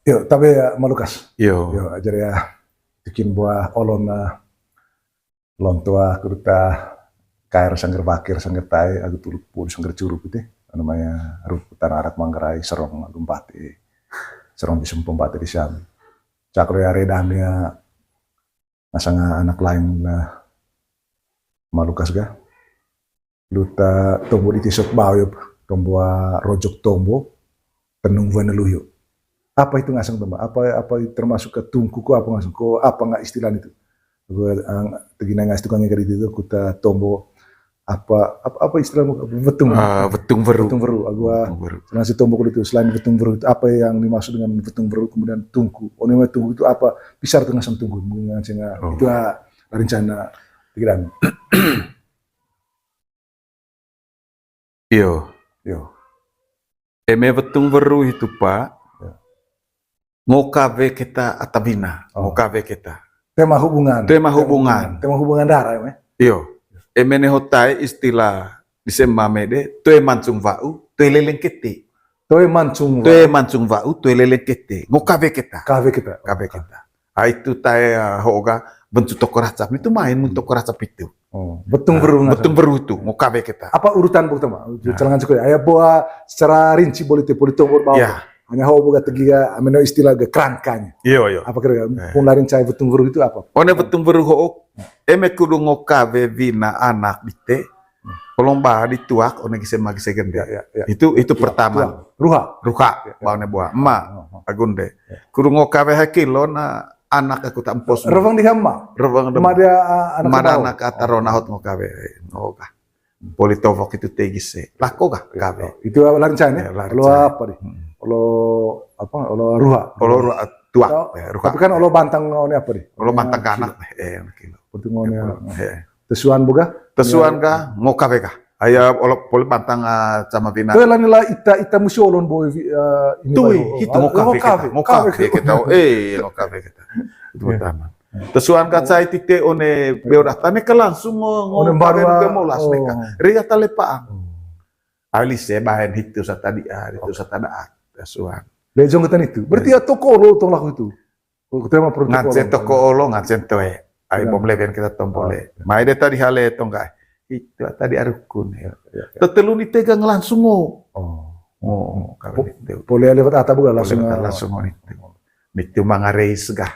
Yo, tapi ya malukas. Yo. Yo, ajar ya bikin buah olon lontua kuduta kair sangger bakir sangger tai aku tuluk pun sangger curug gitu. Namanya ruputan arak manggarai serong lumpati. Serong di sumpah di siam. Cakro ya redamnya nasanga anak lain malukas ga. Luta tombo di tisok bayo tombo rojok tombo tenung vaneluyo. Apa itu ngasang teman? Apa termasuk ke tungku ko apa ngasang ko apa nggak istilah itu? Gue tegina ngas tukang ngeri itu kuta tombo apa istilahmu betung Betung veru. betung veru agua ngasih tombo itu selain betung veru itu apa yang dimaksud dengan betung veru kemudian tungku onema tungku itu apa pisar tengah sang tungku ngasing itu rencana pikiran. Yo. Eme betung veru itu Pak. Ngokabe kita atabina, ngokabe kita. Tema hubungan darah ya. Iyo, emene hotai istilah disemamede toe mancung vau, toe leleng kete. Toe mancung vau, toe leleng kete. Ngokabe kita. Kabe kita. Itu tae hoga bentuk toko racap itu main untuk toko racap itu. Betung veru itu ngokabe kita. Apa urutan pertama? Jangan cukup. Ayah buat secara rinci politik bawah. Ya. Hanya hau buka tegiga ameno istilah ke kerangkanya. Iya. Apa kira pularin cai betung veru itu apa? One betung veru ho eme kudu ngokabe vina anak bite. Kolomba dituak one gisema gisegende. Itu pertama. Ruha. Baune buah. Ma agunde. Kudu ngokabe hakilo na anak aku tampos. Revang di hama. Anak atarona hot ngokabe. Ngoka. Politovok itu tegise. Lako gak kabe. Itu lancanya. Lo apa deh? Lo ruha. Tuak. Tapi kan lo bantang ngone apa deh? Lo bantang anak. Penting ngone. Tesuan boga? Tesuan ka ngokabe ka. Aya poli bantang sama bina. Tuh lanila ita musi olon boy ini. Itu ngokabe kita. Ngokabe kita. Itu pertama. Tesuan kacai tite one beodatane ke langsung ngokabe ke molas neka. Ria talepaan. Alise bahan itu satadi itu satada. Tesuan. Lejong ketan itu. Berarti ya toko lo tong laku itu. Tema protokol. Ngacen toko lo ngacen toe. Ai bom leben kita tombole. Mai de tadi hale tong ga. Itu tadi arukun ya. Tetelun itegang langsung kabe itu. Boleh lewat ata buka langsung itu. Itu mangareis gah.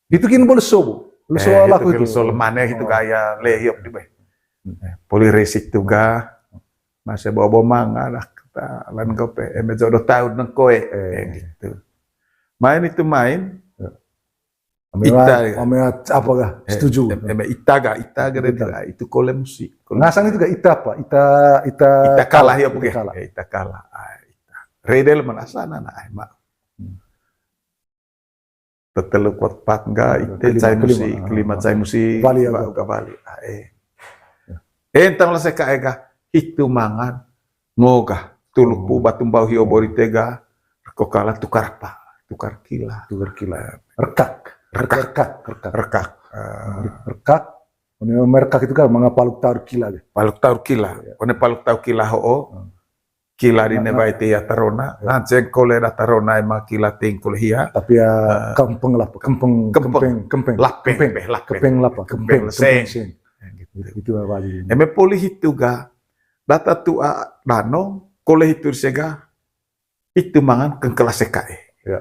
Itu kin boleh sobo. Lu soal laku itu. Soal mana itu gaya lehiop di bae. Poli resik tuga. Masih bawa manga lah. Lan kope, jodoh tahun nang koe, gitu. Main itu main. Ita, apa gak? Setuju. Ita itu kole musik. Ngasang itu gak ita apa? Ita kalah ya bukan? Ita kalah. Redel manasana na mak. Tetelu kuat pat enggak? Ite cai musik, kelima cai musik. Bali. Entang lah saya kaega itu mangan ngogah. Tuluk pu batum bau hio bori tega kokala tukar kila rekak one merkak itu kan manga paluk taur kila one paluk taur kila ho kila di nebai te ya tarona nanceng kole da tarona ema kila ting kole hia tapi ya kempeng seng itu apa jadi eme poli hituga data tua danong kole hitur sega itu mangan kengkelas sekae. Ya.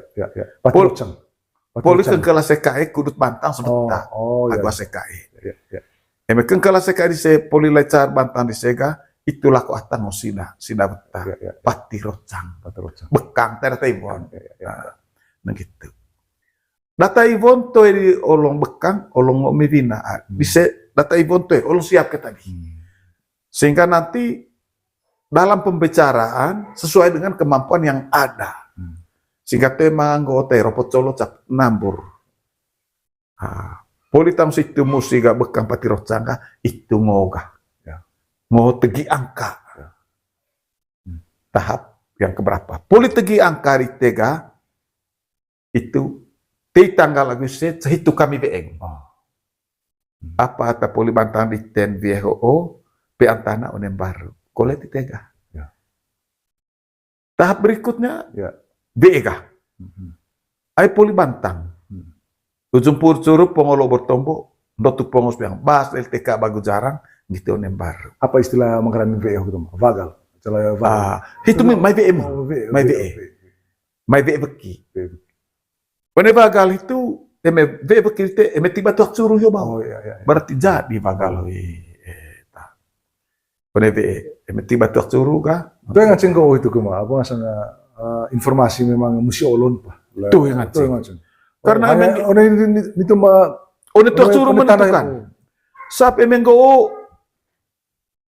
Poli kengkelas sekae kudut bantang sebentar. Agua sekae. Ya. Eme kengkelas sekae di se poli lecar bantang di sega itulah ko atang sina betah. Pati rocang. Bekang data ibon. Nah gitu. Data ibon to di olong bekang, olong ngomivina. Bisa data ibon to olong siap ke tadi. Sehingga nanti dalam pembicaraan sesuai dengan kemampuan yang ada. Sehingga tema nggote ropot colo cap nambur. Politam situ musika bekang pati rocangka itu ngoga. Ngo tegi angka. Tahap yang keberapa? Politegi angka di tega itu di tanggal lagu sehitu kami beeng. Apa kata poli bantang di ten WHO pe antana onem baru. Kole titega. Tahap berikutnya BEGA. Ai poli bantang. Ujung pur curu pongolo bertombo, dotuk pongos yang bahas LTK bagu jarang, gitu nem baru. Apa istilah mengkaran VE itu? Vagal. Celaya vagal. Itu mai VM, mai VE. Mai VE beki. Wane vagal itu, eme VE beki itu, eme tiba tuak curu yo mau. Berarti jadi vagal. Wane VE, eme tiba tuak curu ka. Itu yang ngaceng kau itu kemana? Apa ngasana informasi memang mesti olon pa. Itu yang ngaceng. Karena itu mah tuak curu menentukan. Sampai menggo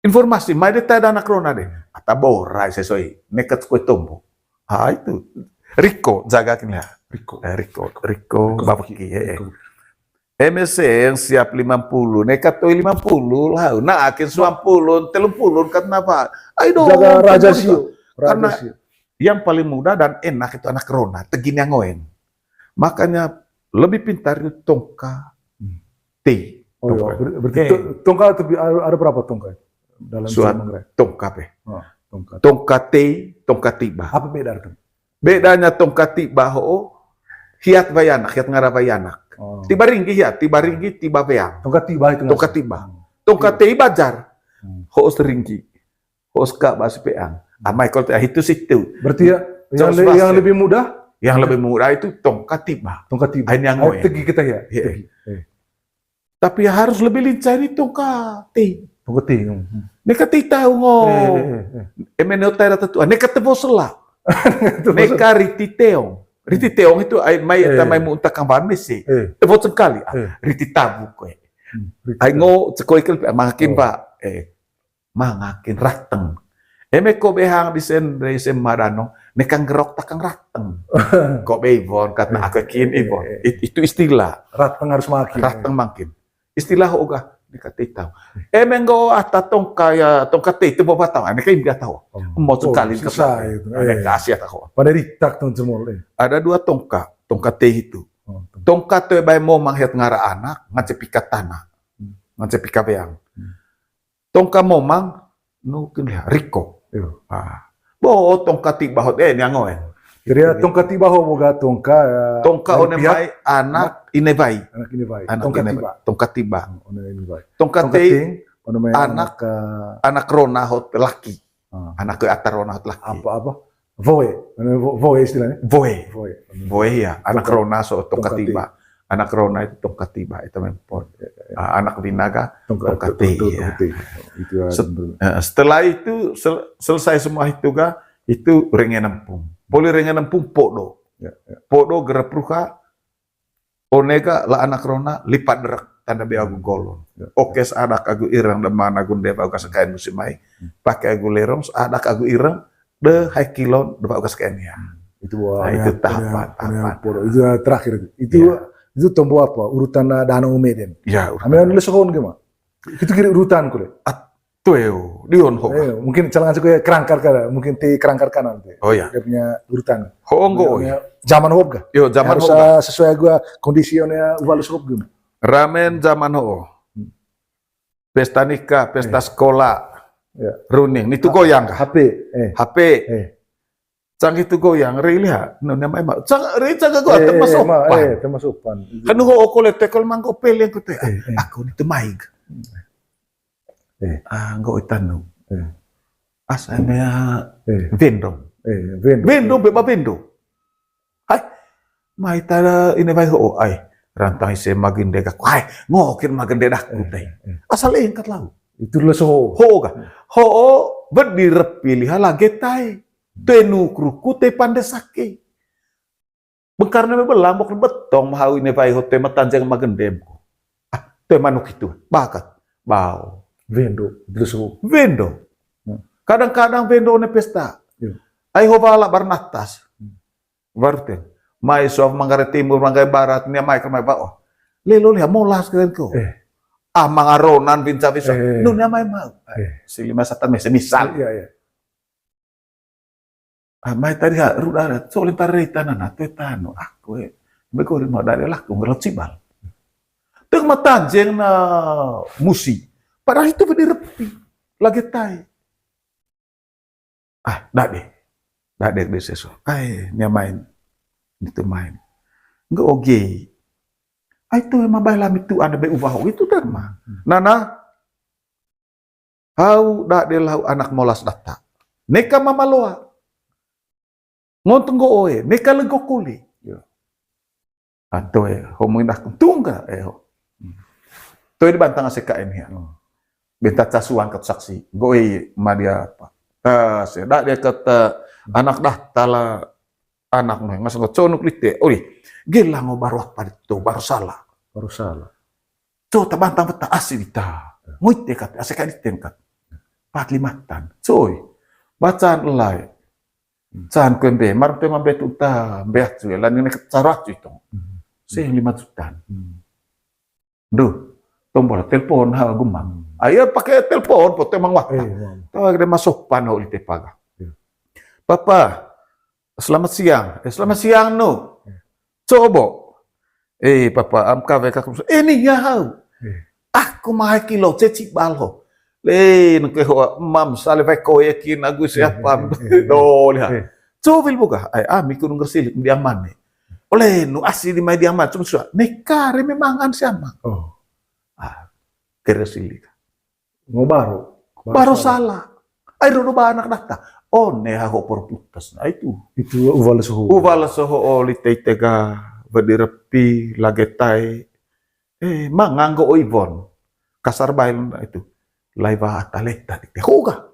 informasi, mai deta ada anak rona deh. Ata borai sesuai nekat kue tombo. Itu Riko jaga kini ya. Riko babaki. MSC yang siap 50, nekat tuh 50 lah. Nah, akin 90, 30 kan apa? Ayo dong. Jaga raja sio. Karena yang paling mudah dan enak itu anak rona, tegin yang ngoen. Makanya lebih pintar itu tongka T. Berarti tongka ada berapa tongka dalam tongka pe. Tongka T, tongka tiba. Apa beda itu? Bedanya tongka tiba hiat bayanak, hiat ngara bayanak. Tiba ringgi hiat, tiba ringgi, tiba beang. Tongka tiba itu. Tongka tiba. Tongka T bajar. Hoos ringgi. Hoos ka basi peang. Michael itu situ. Berarti yang lebih mudah? Yang lebih murah itu tongkat tiba. Tongkat tiba. Ini yang ngoen. Tegi kita ya. Tapi harus lebih lincah ini tongkat T. Tongkat T. Neka T tahu ngomong. Emene utara tetua. Neka tebo selak. Neka riti teong. Riti teong itu mai muntah kang mesi. Tebo sekali. Riti tabu kue. Ai ngo cekoi kel makin pak. Mangakin rateng. Eme ko behang disen desen marano, nekang gerok takang rateng. Kok beivon kata aku kin ivon. Itu istilah. Rateng harus makin. Rateng makin. Istilah oga nekat tahu. Eme ngo ata tongkat itu bawa tahu. Ane kayak nggak tahu. Mau sekali selesai itu. Ane kasih tahu. Pada ritak tuh semua. Ada 2 tongkat T itu. Tongkat tuh bay mau manghet ngara anak, ngacepikat tanah, ngacepikat beang. Tongkat momang nukin lihat Riko. Bo tongkat tiba hot nyangoen. Jadi tongkat tiba ho boga tongkat one mai anak inebai. Tongkat tiba. Tongkat ting anak rona hot laki. Anak ke atar rona hot laki. Apa? Voe istilahnya. Voe ya, anak rona so tongkat tiba. Anak rona itu tongkat tiba itu mempon. Anak binaga tongkat tiba. Setelah itu selesai semua itu ringen nempung. Boleh ringen nempung podo. Podo gerepruka onega la anak rona lipat derak tanda be agu golon. Okes adak agu irang de mana gunde ba kasakain musimai. Pakai agu lerong adak agu irang de hai kilon de ba kasakain ya. Itu itu tahapan. Itu terakhir itu tombo apa? Urutan danau Meden. Ya, urutan. Ambil sohon gimana? Itu kira urutan kule. Tuh, dion ho. Mungkin jalan aku kerangkar kada, mungkin ti kerangkar kanan. Oh ya. Dia punya urutan. Hongo. Zaman hop ga? Yo, zaman hop. Sesuai gua kondisionnya uvalus hop gimana? Ramen zaman ho. Pesta nikah, pesta sekolah. Runing, itu goyang. HP. Cang itu goyang, lihat, nama emang, cang gua termasuk pan. Kan ho okole tekol mangko peleng kute. Aku itu maig. Nggo itanu. Asanya vendong. Vendong beba vendong. Hai, mai tada ini bai ho ai. Rantai se maginde ka. Hai, ngokir maginde dah kute. Asal ingkat lau. Itu lah so. Ho ga. Ho berdirep pilih lagi tai. Tenu kruku te pandesake. Bengkarna me belambok betong mau ini pai hote matanjang magendem ko. Te manuk itu bakat bau. Vendo, terus vendo. Kadang-kadang vendo ne pesta. Ai ho bala barnatas. Warten. Mai sof mangare timur mangare barat ni mai kamai bao. Lelo liha molas keren ko. Mangaronan binca bisa. Nu ni mai mau. Silima satan misal. Iya. Mai tadi rudara solin tarita nana tetano aku beko rin madari lah kung ngelot sibal. Tung matanjeng na musi. Padahal itu berdirepi lagi tai. Dade di sesu. Nya main itu main. Nggak oke. Itu emang baiklah itu ada be ubah itu terma. Nana, hau dak de lau anak molas data. Neka mamaloa. Ngontong go oe, neka lego kuli. Atau homoin dah tungga Toy di bantang ACKN ya. Benta casuan kat saksi. Goe madia apa. Tas dak dia kata anak dah tala anak mah ngas ngoconuk lite. Oi, gila ngo baru apa itu baru salah. Baru salah. Co tabantang beta asita. Ngoite kat ACKN kat. 45-an. Coy. Bacaan elai. Can kembe mar pe mambe tuta beat juga lan ini kecarat itu. Saya 5 jutaan. Duh, tombol telepon ha gumam. Ayo pakai telepon, foto emang wah. Tahu ada masuk panau di tepaga. Papa, selamat siang. Selamat siang no. Coba. Papa, am kawe kakak. Ini ya hau. Aku mah kilo cecik balho. Nung keho mam sale vai koyekin aku siapa. Do lihat. Coba buka. Ami kunung gersilik di aman nih. Oleh nu asli di media aman cuma suah. Nekare memang an siapa. Gersilik. Mau Baru salah. Ayo do ba anak data. Oh ne ho perputas. Nah itu uval suhu. Uval soho oli tega bedirepi lagetai. Manganggo oivon. Kasar bail itu. Laiva ataleta di hoga.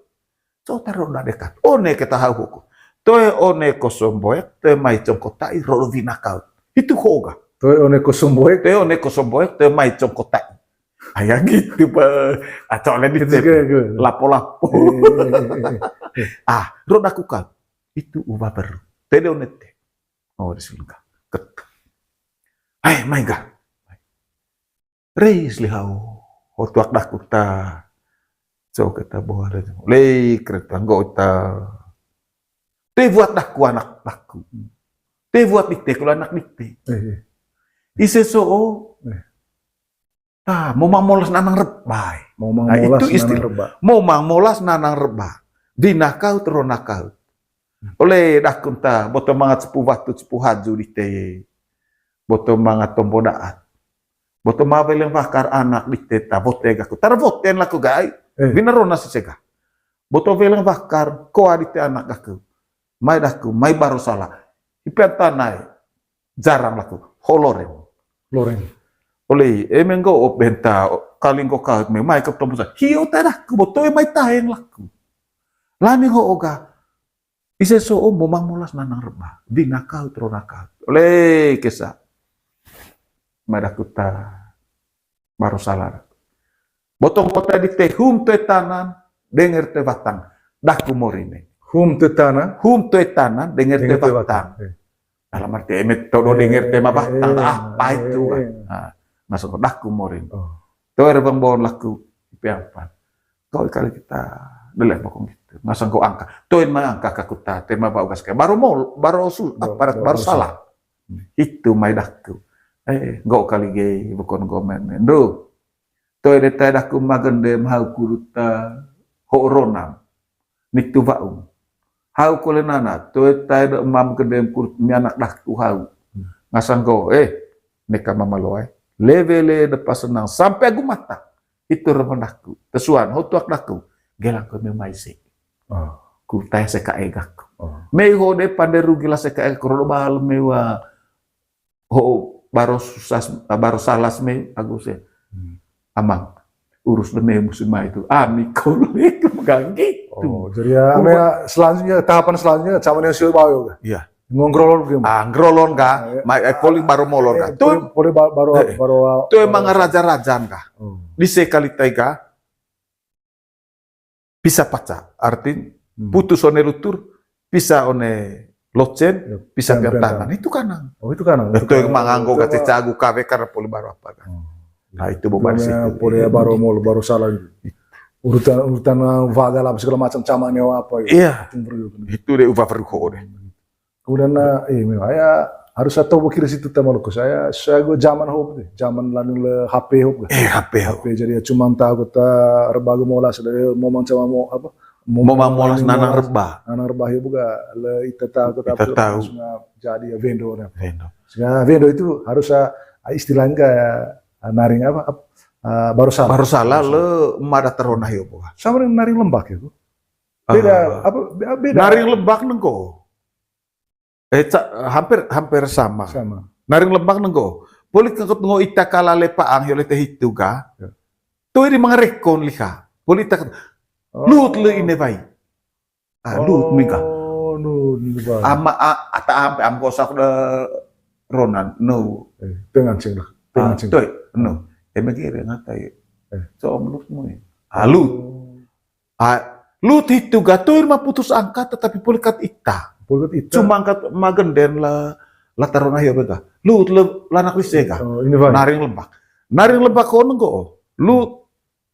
So taruh na dekat. One kita hau. Toe one kosomboek te mai congkotai rovinakau. Itu hoga. Toe one kosomboek. Te one kosomboek te mai congkotai. Ayah gitu pak. Atau lain di lapo-lapo. Roda kukal. Itu ubah baru. Te one te. Oh di sini kah. Ket. Main kah. Reis lihau. Hotuak dah kuta. So kita bawa ada kereta anggota. Te buat dakku anak dakku. Te buat dikte kalau anak dikte. Ise so mau molas nanang rebai. Mau molas nanang reba. Mau molas nanang reba. Dinakau teronakau. Oleh dakku ta boto mangat sepuh waktu sepuh haju dikte. Boto mangat tombodaat. Boto mabel yang bakar anak dikte ta bote gaku. Tar boten laku gai. Binarona si sega. Boto velang bakar ko adite anak gaku. Mai daku, mai baru salah. Ipentanai jarang laku. Holoren. Loren. Oleh emenggo openta kalinggo ka me mai ka tombusa. Hiyo tadaku boto mai tahen laku. Lani ho oga. Ise so momang molas nanang reba. Binakau tronakau. Oleh kesa. Mai daku ta baru salah. Botong kota di teh hum te tanan denger te batang daku morine Hum te tanan denger te batang dalam arti emet todo denger te ma batang apa itu masuk daku morin to erbang bon laku piampan kau kali kita delek bokong gitu masang kau angka to ma angka kakuta tema bau gas baru salah itu mai daku go kali ge bokon gomen ndo Toe de tada ku magende mahau kuruta horonam niktu vaum. Hau kolenana toe tada mam kedem kurut mi anak dak tu hau. Ngasanggo neka mamaloai. Levele de pasenang sampai aku mata. Itu remandakku. Tesuan hotuak dakku. Gelang ko me maise. Ku tay seka egak. Me ho de panderu gila seka ekro bal mewa ho baru susah baru salas me aguse. Amang urus demi musim itu kau lek megang gitu. Jadi ya selanjutnya tahapan selanjutnya cawan yang siu bayo. Iya. Ngongrolon gitu. Ngrolon ka, poli baru molon ka. Poli baru. Tu emang raja-rajaan ka. Di sekali tega bisa paca. Arti putus one lutur, bisa one locen, bisa gantangan. Itu kanan. Itu kanan. Itu yang manganggo ka cagu kawe karena poli baru apa kan. Nah itu beban situ. Polnya baru salah urutan vaga lah segala macam camannya apa gitu. Iya. Itu deh ubah perko deh. Kemudian ya harus saya tahu kira situ teman aku saya gue zaman hop deh, zaman lalu HP hop. HP. Jadi cuma tahu kita rebagu molas dari momang sama mau apa? Momang molas nanang reba. Nanang reba ya buka le ita tahu kita tahu. Jadi ya vendor. Sehingga Vendo itu harus istilahnya kayak naring apa? Baru salah. Baru salah le mada terona yo boga. Sama dengan naring lembak itu. Beda apa? Beda. Naring lembak nengko. Hampir sama. Sama. Naring lembak nengko. Boleh kengkot ngo ita kala lepaang yo lete hituga. Ya. Tuh ini mengerekon liha. Boleh ita lut le ini baik. Lut mika. Lut baik. Ama ata ampe am kosak de Ronan no. Dengan cing lah. Dengan cing. Tuh no. Emegere ngatai. So lut mo eh. Lut. Lut hituga tuh mah putus angka tetapi boleh kat ita. Boleh ita. Cuma angkat magenden lah tarona hiyo bega. Lut le lanak lisega. Ini baik. Naring lembak. Naring lembak ko nengko.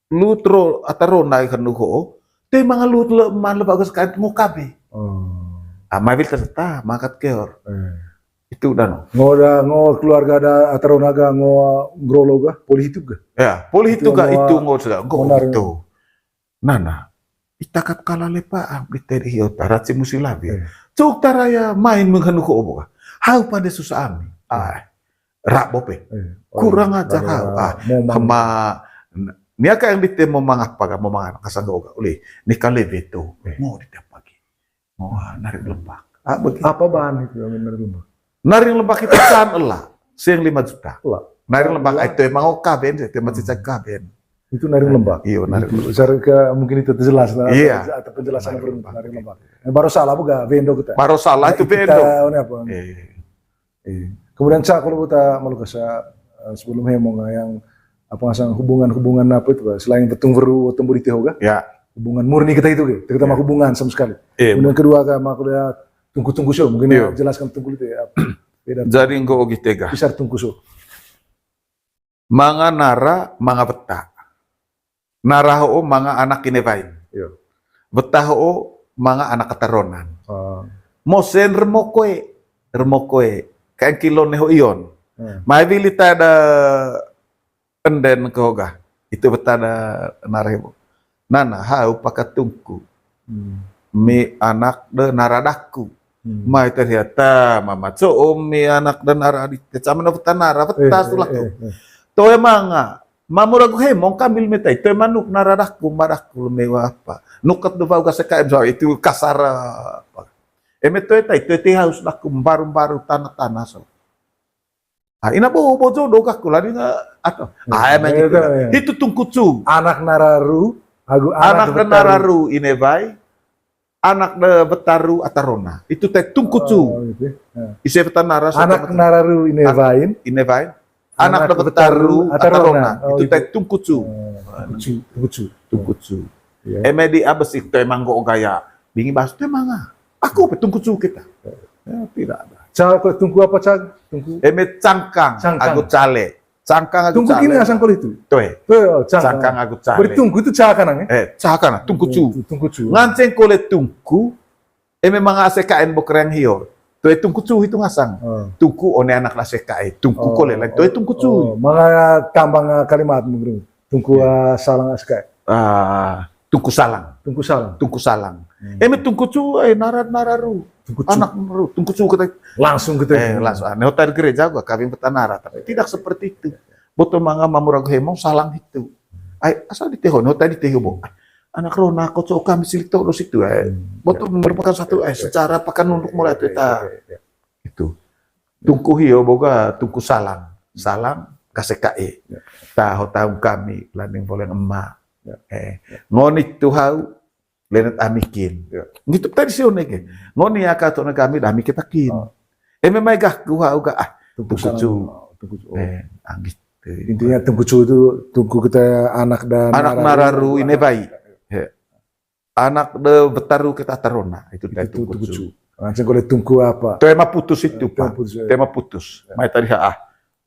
Lut ro atarona ikan nuko. Te mga lut le man le bagus kain ngokabe. Mabil terserta makat keor. Itu dan. Ngo keluarga ada ataronaga ngo grologa poli itu ga. Ya, poli itu ga itu ngo sudah ngo naring. itu. Nana. Itakap kala lepa di teri hiyo tarat si musilabi. Cuk taraya main menghanu ko obo. Hau pada susah ami. Rak bope. Kurang ajar hau. Kema niaka yang ditemo mangapa mau mangan kasangga oleh nikah lebe tu. Mau ditiap pagi. Mau narik lembak. Apa bahan itu yang narik lembak? Narik lembak itu kan elah. Siang 5 juta. Narik lembak itu emang kaben, itu emang cicak kaben. Itu narik lembak. Iya, narik lembak. Saya mungkin itu jelas. Iya. Atau penjelasan narik lembak. Baru salah bukan Vendo kita. Baru salah itu Vendo. Kemudian kalau kita malu kasa sebelum hemong yang apa ngasang hubungan apa itu selain betung veru tembur di tehoga. Ya. Hubungan murni kita itu kita mah hubungan sama sekali. Kemudian kedua mah kuliah tunggu show mungkin jelaskan tunggu itu ya. Beda. Jadi engko ogi tega. Bisa tunggu show. Manga nara, manga beta. Nara ho manga anak kinevain. Iya. Beta ho manga anak kataronan. Mosen remokoe. Kain kilon ho ion. Mai bilita ada enden kehoga. Itu beta ada narebo. Nana hau pakatungku. Mi anak de naradaku. Mai ternyata mama mi anak dan naradi. Kecaman beta nara beta sulah tu. To emanga. Mamuragu hemong kambil meta itu manuk naradaku madaku mewah apa. Nukat do bau kasekaim so itu kasar apa. Emeto eta itu haus laku baru tanah-tanah so. Ina bo jodoh kaku lari atau emang gitu. Itu tungkucu. Anak nararu, anak nararu inebai, anak de betaru atarona. Itu teh tungkucu. Isi betanara. Anak nararu inebain. Anak de betaru atarona. Itu teh tungkucu. Tungkucu. Emedi abes itu emang go gaya. Bingi bahas itu emang. Aku tungkucu kita. Tidak ada. Tungku apa cag? Tungku. Emet cangkang. Aku cale. Cangkang aku tungku cale. Tungku kini asang kol itu. Tuh. Cangkang aku cale. Bertungku itu cakanang Cakana. Tungkucu. Tungkucu. Nganceng kole tungku. Memang ACKN bokereng hiyo. Tuh tungkucu itu ngasang. Tungku one anak la CKN. Tungku kole lain. Tuh tungkucu. Mga tambang kalimat mungkin. Tungku salang ACKN. Tungku salang. Tungku salang. Emet tungkucu nararu. Anak meru, tungkucu kita langsung kita langsung. Hotel gereja gua kawin petanara, tapi tidak seperti itu. Boto manga mamuragu hemong salang itu. Asal di teho, hotel di teho bo. Anak rona kocok kami silik terus itu. Boto merupakan satu secara pakan untuk mulai kita. Itu. Tungku hiyo boga tungku salang KCKE. Tahu kami landing boleh emak. Ngonit tuh hau lenet amikin. Gitu tadi sih onek. Ngoni akato na kami dah mikir takin. Memang gak gua tungkucu. Anggit. Intinya tungkucu itu tungku kita anak dan anak nararu ini baik. Anak de betaru kita tarona itu tungkucu. Langsung boleh tungku apa? Tema putus itu Pak. Tema putus. Mai tadi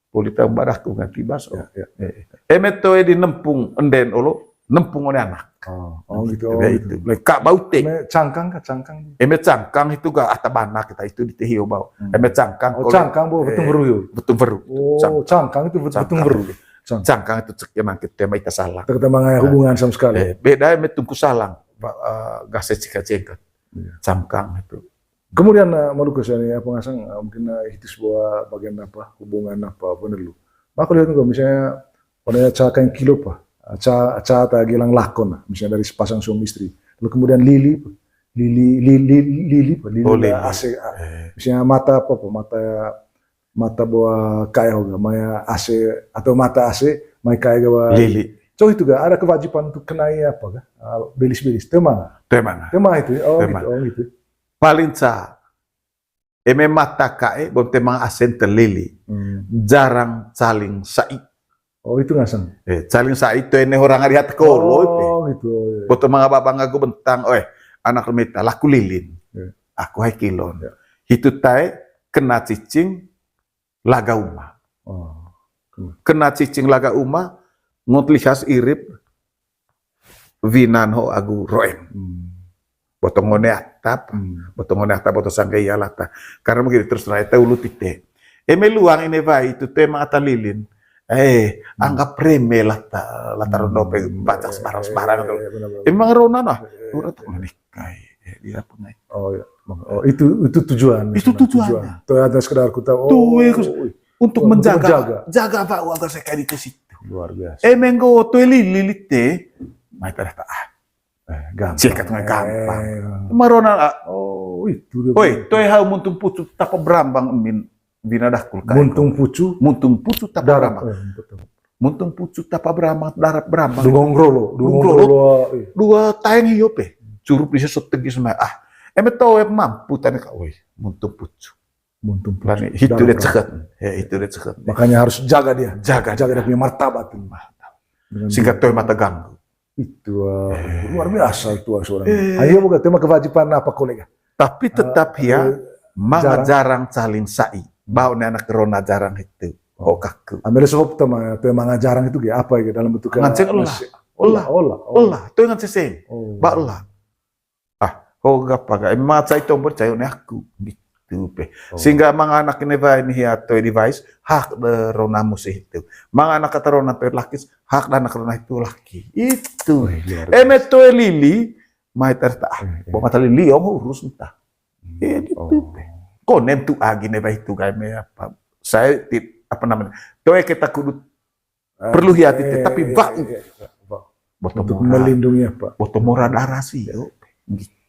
polita barahku nganti bas. Emeto di nempung enden olo. Nempung oleh anak. Gitu. Itu. Kak baute. Cangkang. Emet cangkang itu gak atabana kita itu di tehio bau. Emet cangkang. Cangkang bu betung beru yuk. Betung beru. Cangkang itu betung beru. Cangkang itu cek emang kita maita salang. Kita mengenai hubungan sama sekali. Beda emet tungku salang. Gak secika cengkat. Cangkang itu. Kemudian Maluku ini apa ngasang mungkin itu sebuah bagian apa hubungan apa bener lu. Aku lihat juga misalnya pada acara kain kilo apa acara gilang lakon misalnya dari sepasang suami istri. Lalu kemudian Oh, Lili Lili. AC misalnya mata apa mata bawa kaya hoga maya AC atau mata AC mai kaya gawa Lili. so itu gak ada kewajiban untuk kenai apa kan belis-belis tema Tema. itu ya? Tema. Gitu Paling sa. Mata kae bon temang asen terlili. Jarang saling sai. oh itu ngasang Saling sai itu ini orang hari hat kolo. gitu Boto mga babang aku bentang, anak lemita, laku lilin. Aku hai kilon. Itu tae kena cicing laga uma. Kena cicing laga uma, ngotlihas irip vinan ho agu roem. Botong ngone atap, botong sanggaya lata. Karena begitu terus naik tahu lu tite. Meluang ini vai itu tema ata lilin. Anggap remeh lata rodope baca sebarang-sebarang. Emang rona nah, urat menikah. Dia pengai. Oh ya. Oh itu tujuan. Itu tujuannya. Tuh ada sekedar ku tahu. Untuk menjaga Pak agar saya kayak di situ. Luar biasa. Menggo tuh lilit teh, mai tada Gampang. Sikat gampang. Marona. Oh itu. Oi, tuh hau muntung pucu tapa berambang min binadakul kai. Muntung pucu tapa darah. berambang. Muntung pucu tapa berambang darat berambang. Dungong rolo. Dua tayang hiyope. Curup bisa setegi semua. Eme tau mampu tanya kak. Oi, muntung pucu. Itu dia cekat. Itu dia cekat. Makanya harus jaga dia. Jaga dia punya martabat. Sehingga tuh mata ganggu. Itu luar biasa itu seorang. Ayo bukan tema kewajiban apa kolega. Tapi tetap ya, manga jarang saling sai. Bau anak corona jarang itu. Oh kaku. Ambil sebab tema jarang itu apa ya dalam bentuk nganceng olah. Itu yang nganceng. Bau olah. Kau gapa gak? Mata itu percaya nih aku. Gitu pe. Sehingga mga anak ini ya toy device hak rona musih itu. Mga anak kata rona toy laki hak dan anak rona itu laki. Itu. Toy lili mai terta. Bawa kata lili om urus entah. Itu pe. Konen tu agi neba itu kami apa. Saya apa namanya? Toy kita kudu perlu hati tapi bak. Untuk melindungi apa? Boto mora darah sih. Gitu.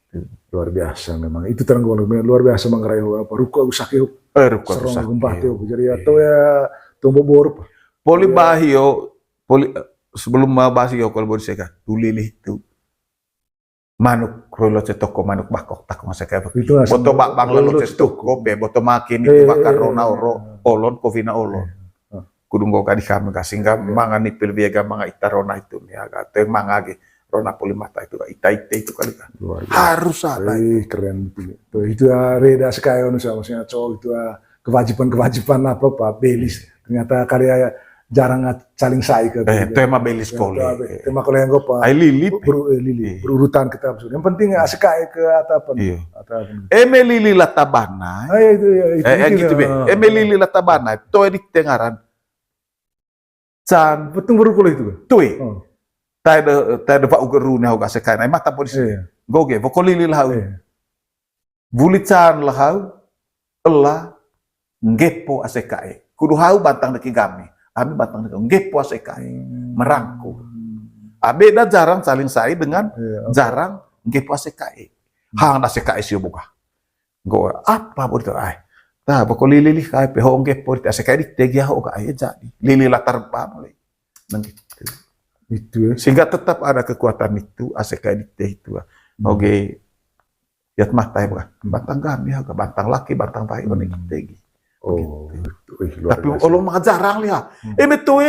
Luar biasa memang itu teranggung luar biasa mangarayo apa ruko usake serong gempah teo jadi atau ya tombo borup sebelum bahio kalau boleh saya tulilih itu manuk rolo toko manuk bakok tak masake itu boto bak bang lolo toko be boto makin itu bakar rona olon kovina olon kudunggo kadi kami sehingga mangan nipil biaga manga itarona itu nih agak teh mangage Rona Polimata itu ita itu kali kan harus ada keren itu reda sekali maksudnya cowok itu kewajiban apa Pak Belis ternyata karya jarang saling sai ke tema Belis kole tema kole yang gopa lili berurutan kita maksudnya yang penting sekai ke atapan lili latabana gitu be lili latabana to di tengaran can betul berukul itu tuh Tade pak ugeru nih hoga sekai mata polisi goge vokolili lahau bulican lahau elah ngepo asekai kudu hau bantang deki game ami bantang deki ngepo asekai merangkul beda jarang saling sai dengan jarang ngepo asekai hang asekai sio buka go apa begitu tah vokolili kai pe ho ngepo asekai di tegi ho kai jadi lili latar pamle nangit itu sehingga tetap ada kekuatan itu ACK itu oke yat mata ya bantang kami ya bantang laki bantang pai tegi tapi Allah mah jarang lihat betul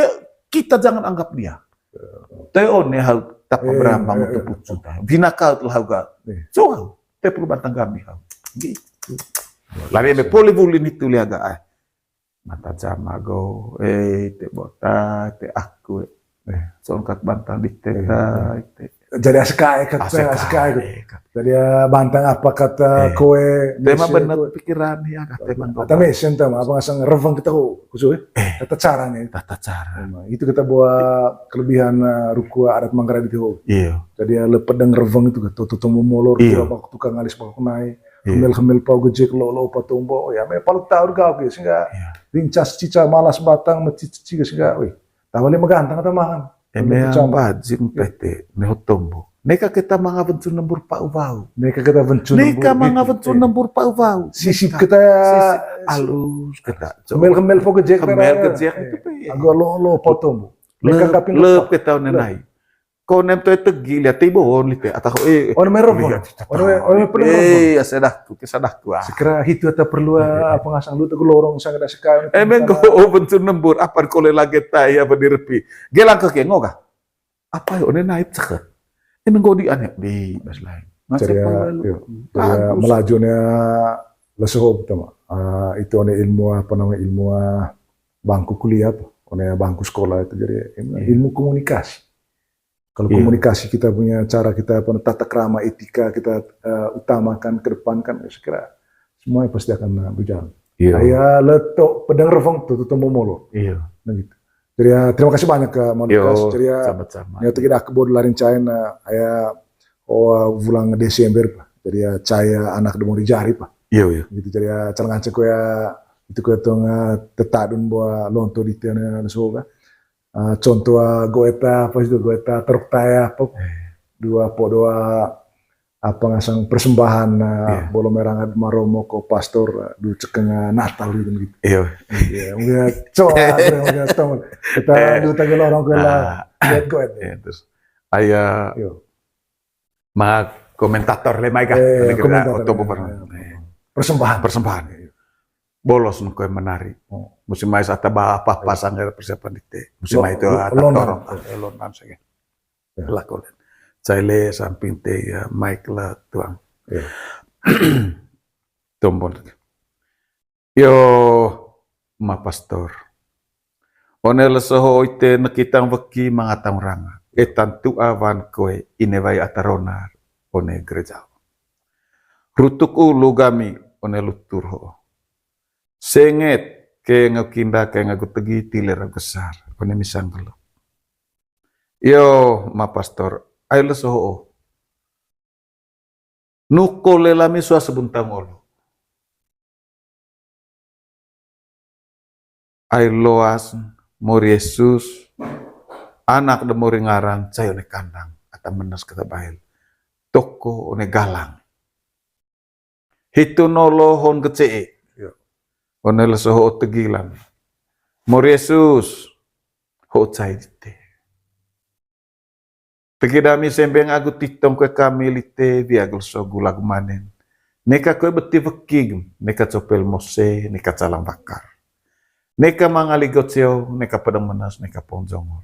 kita jangan anggap dia teo ne hal tak berambang untuk pucuk binakal telah ga so te perlu bantang kami gitu lalu boleh itu lihat ga mata jamago te bota te aku songkat bantang di teta jadi askai jadi bantang apa kata kowe tema benar pikiran ya kata bang kata mesen tema apa ngasang revang kita khusus tata caranya itu kita buat kelebihan ruku adat Manggarai itu jadi lepet dan revang itu tuh molor waktu tukang alis bakok naik Kemil-kemil pau gejek lo patumbo ya me palu tahu kau ke sehingga rincas cica malas batang mecici sehingga weh tawali magantang atau makan Yang bajing pete nehotombo. Neka kita mga vencun nembur pa uvaw. Neka kita vencun Neka mga vencun nembur pa uvaw. Sisip kita alus kita. kemil-kemil pau gejek Kemel gejek itu pe. agak lo patumbo neka kaping Lep kita nenai. Kau nem tu tegi lihat tibo lite atau ono merah ono penuh kesadah tu. sekira itu atau perlu apa ngasang lu tuh lorong sang ada sekai Emang kau vencun nembur apa kau lagi tay apa direpi. Gelang ke ngoga. Apa yo naik cek. Emang kau di aneh di bas lain. Ceria melajunya lesuh pertama. Itu one ilmu apa namanya ilmu bangku kuliah apa, one bangku sekolah itu jadi ilmu komunikasi. Kalau komunikasi kita punya cara kita tata krama etika kita utamakan kedepankan, saya kira semuanya pasti akan berjalan. Saya letok pedang refong tuh momolo. Iya. Nah gitu. Jadi terima kasih banyak ke Molukas. Jadi sama-sama. Ya kita kebod larin China. Saya bulan Desember pak. Jadi caya anak demo di jari pak. Iya. Gitu jadi calangan cek itu kau tong tetadun buat lonto di tiana nasoga. Contoh goeta apa itu goeta teruk taya apa dua apa ngasang persembahan bolo merang maromo ko pastor du cekeng Natal gitu. Iya. Mungkin coba kita du tagel orang kala lihat goet. Terus aya mga komentator le maika persembahan. Bolos nung koy menari. Musim mais ata apa pasang dari persiapan dite. Musim itu ata torong lonan sige. Lakolen. Caile samping te ya mic la tuang. Tombol. Yo ma pastor. Onel soho ite nakitang waki mga tamranga. Etan tu awan koy ineway ataronar one gereja. Rutuk ulu gami one lutur ho. Senget ke ngakinda ke ngagutegi tiler besar one misang gelo. Yo ma pastor ay lesoho. Nuko lelami sua sebuntang olo. Ay loas mori Yesus anak de mori ngaran cayo ne kandang atau menes kata bail. Toko one galang. Hitu nolo hon kecee. Onel soho tegilan. Mor Yesus ho cai dite. Tegidami sembeng agu titong ke kami lite biagul so gulag manen. Neka koe beti vekig, neka copel mose, neka calang bakar. Neka mangaligot seo, neka pedang menas, neka ponjongol.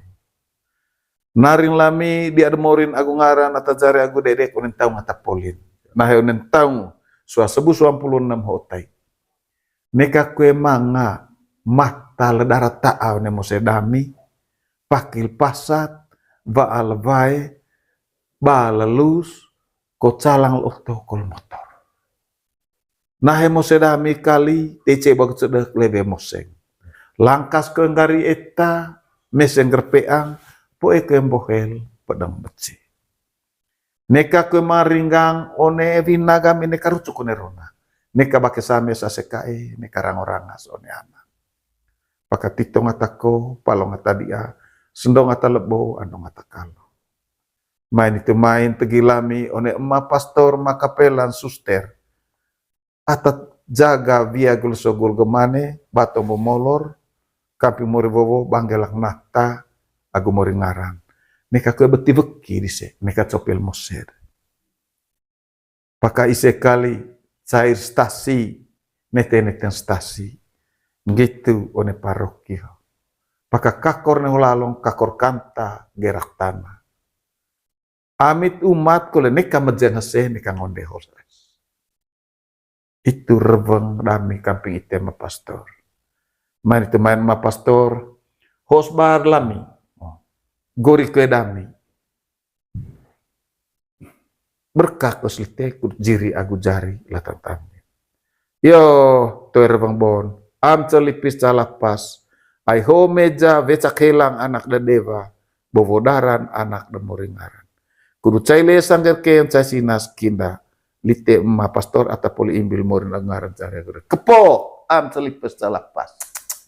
Naring lami di admorin agu ngaran atajare agu dedek onen tau ngata polin. Nah onen tau sua sebu 26 hotai. Neka kue manga mata ledara ta'aw ne mose dami pakil pasat baal vai balalus ko calang loto kol motor. Nahe mose dami kali tece bagut sedek lebe moseng. Langkas ke ngari eta meseng gerpeang poe ke mbohel pedang beci. Neka kue maringgang one vinagami neka rucuk rona. Neka bake same sa sekae, neka rangorangas one anak. Paka tito ngatako, palo ngata dia, sendo ngata lebo, ando ngata kalo. Main itu main tegilami, one emma pastor, makapelan, suster. Atat jaga via gul sogul gemane, bato momolor, kapi mori bobo, banggelak nata, agu mori ngaran. Neka kue beti beki dise, neka copil moser. Paka ise kali, cair stasi, neten stasi, gitu one parokio. Paka kakor nehulalong, kakor kanta, gerak tanah. Amit umat kole neka mejen hase, neka ngonde hores. Itu rebeng dami kamping ite ma pastor. Main itu main ma pastor, hos bar lami, gori kue dami. Berkah koslite jiri agu jari latang tami. Yo toer bang bon am celipis calapas ai ho meja vecak helang anak da deva bovodaran anak da moringaran. Kudu caile sangger ken casinas kinda lite ma pastor atau poli imbil morin angaran cari aku kepo am selipes pas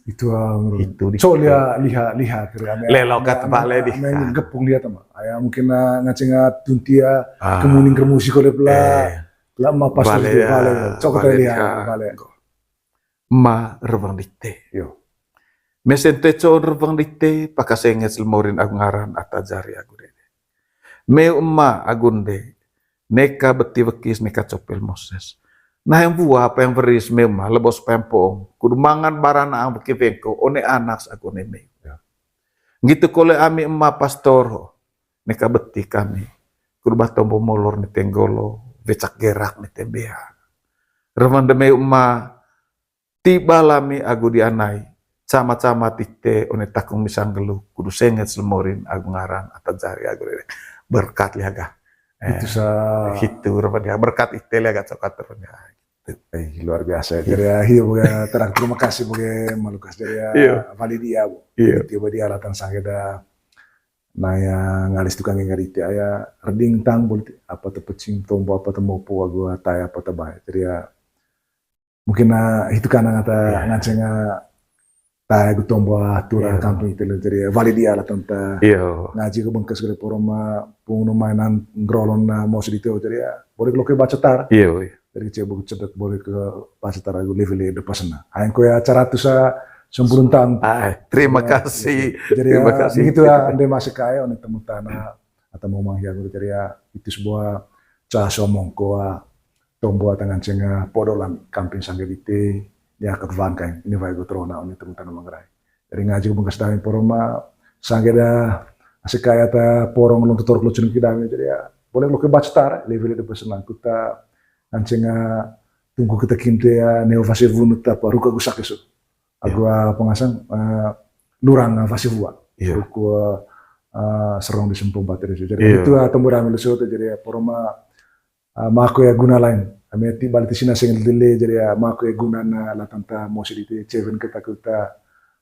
Itu itu di so liha kira lelo kata bale di gepung lihat mah aya mungkin ngacenga tuntia kemuning kemusik oleh la ma pas di bale cok liha bale ma rebang dite yo mesente con rebang dite pakasenget selmorin angaran ata jari aku dede me umma agunde neka beti bekis neka copel Moses. Nah yang buah apa yang beris memang lebos pempong kudu mangan barana ang bekivengko one anak aku neme. Ya. Gitu kole ami emma pastor neka beti kami kudu batombo molor ni tenggolo becak gerak ni tembea. Reman deme emma tiba lami agu dianai sama-sama tite one takung misang gelu kudu senget selmorin agu ngaran atau jari agu berkat liaga. Itu sa Itu dia berkat itu liaga cokat terusnya. Luar biasa. Jadi hiyo boga terang terima kasih boga Malukas dari Validia bu. Tiba dia alatan sangeda naya ngalis tukang ngariti aya reding tang boleh apa tepecing tombo apa temopo gua taya apa tebay. Jadi mungkin itu karena ngata ngancenga taya gu tombo tura kampung itu jadi Validia alatan ta. Ngaji ke bengkes gede poroma pungnu mainan grolon na mau sedito jadi boleh lo ke baca tar. Dari cebok cedek boleh ke pasar taragu level de pasana. Aing ko ya acara tu sa 10 tahun. Terima kasih. Jadi terima kasih. Begitu ya ande masuk kaya on temu tanah atau mau mangya guru jadi itu sebuah ca somong ko tombo tangan cenga podolan kamping sanggedite ya kervan kain ini vai go trona on temu tanah mangrai. Dari ngaji bungkas dain poroma sanggeda asik kaya ta porong long tutor lucun kidami jadi ya boleh lo ke bacar level de pasana kita ancenga tunggu kita kinte ya neo fase vunut apa ruka gusak esok. Agua pengasang lurang fase vua. Ruku serong di sempung bateri. Jadi itu tembur ambil sesuatu jadi poroma mako ya guna lain. Ameti balik sini sing dile jadi mako ya guna na latanta mosidite ceven kita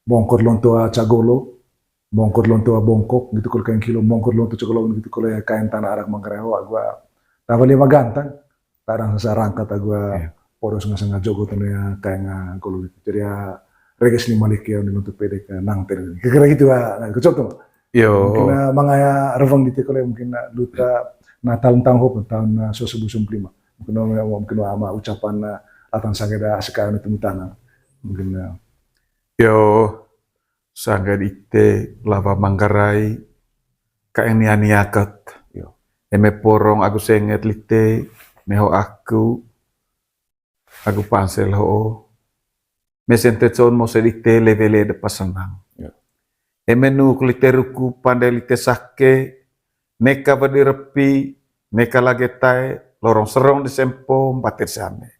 bongkor lontoa cagolo, bongkor lontoa bongkok gitu kalau kain kilo bongkor lontoa cagolo gitu kalau kain tanah arak mangkareho agua tavali magantang. Tarang sa rangkat agua poros nga jogo tano ya kaya nga kulo jadi ya reges ni malik ya untuk pede ka nang ter kira gitu kecok tuh mungkin mangaya revang dite kole mungkin luta natal tang hop tahun 2025 mungkin ama ucapan atan sageda sekarang itu tanah mungkin sangga dite lava manggarai ka nianiakat eme porong aku senget lite meho aku pansel ho mesente con mo sedite levele de pasanang emenu kliteruku pandai lite sakke neka badirepi neka lagetai lorong serong di sempo batir same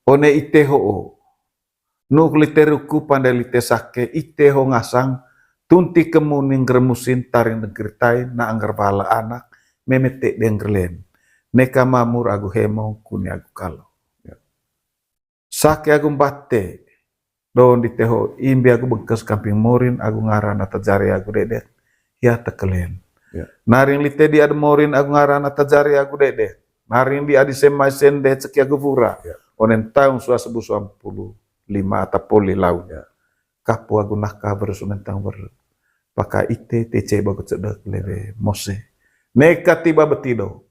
one ite ho nu kliteruku pandai lite sakke ite ho ngasang tunti kemuning gremusin taring dengkritai na anggar bala anak memete denggerlen neka mamur agu hemo kuni agu kalo. Sake agu mbate don di teho imbi agu bengkes kamping morin agu ngaran atau jari agu dedet ya tekelen. Naring lite di adu morin agu ngaran atau jari agu dedet. Naring di adi semai sende ceki agu pura. Onen tahun suah 1055 atau poli lau. Kapu agu nakah berusunan tahun ber. Paka ite tece bagu cedek lebe mose. Neka tiba betido.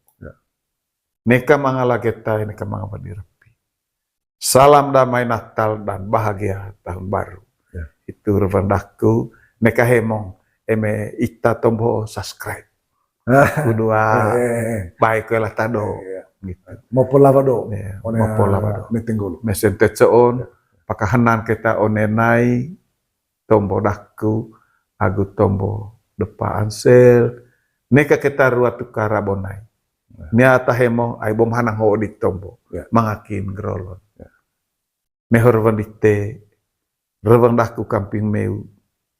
Neka mangalagetai, neka mangabadirepi. Salam damai Natal dan bahagia tahun baru. Itu revandaku, neka hemong, eme ita tombo subscribe. Kedua, baik lah tado. Mau pola vado, mau pola vado. Netinggolo. Mesente ceon, pakahanan kita onenai, tombo daku, agu tombo depa ansel, neka kita ruatu karabonai. Niata hemo ay bom hanang ho di tombo mangakin grolon mehor vandite revang daku kamping meu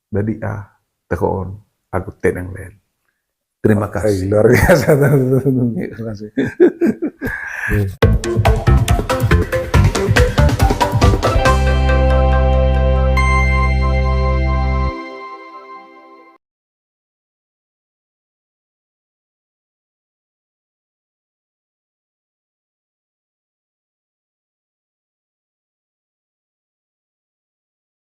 dadi tekoon aku tenang len terima kasih luar biasa terima kasih